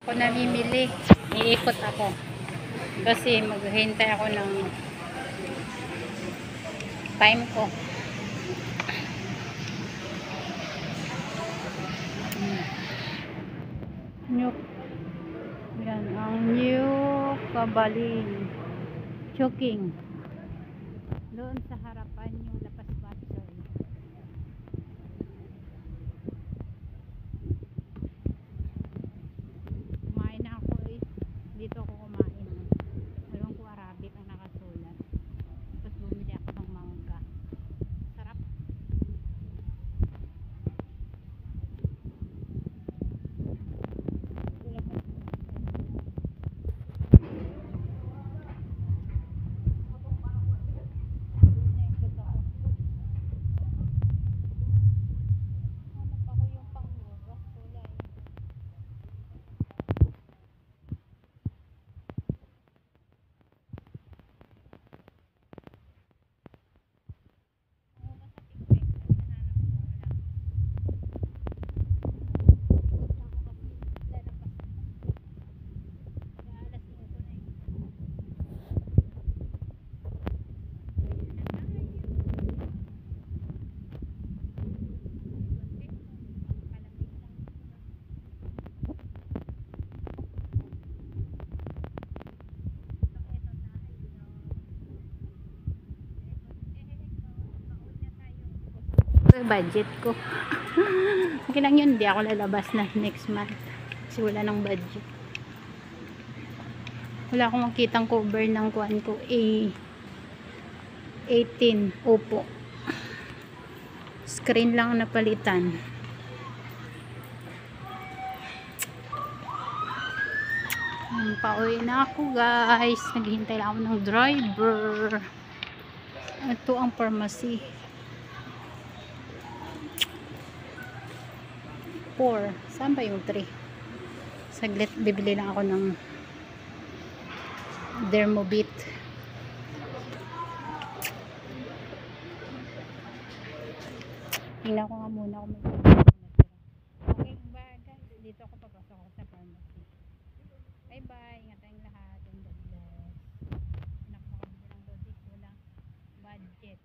Ako namimili. Iikot ako. Kasi maghihintay ako ng time ko. New. Yan ang New Kabaling Choking. Doon sa harapan yung Lapas Batsoy. Kumain na ako eh. Dito ako kumain. Alam ko Arabic ang nakasulat. Tapos bumili ako ng mangga. Sarap. Budget ko. Okay lang yun, hindi ako lalabas na next month kasi wala ng budget. Wala akong makitang cover ng kuan ko A18 Oppo. Screen lang napalitan. Pauwi na ako guys, naghihintay lang ako ng driver. Ito ang pharmacy 4. Saan ba yung 3? Saglit, bibili lang ako ng Dermobit. Tingnan ko nga muna kung may okay, bye guys. Dito ako papasok ako sa pharmacy. Bye bye. Ingat tayong lahat. And God bless. Pinakmakabili ng dosis. Walang budget.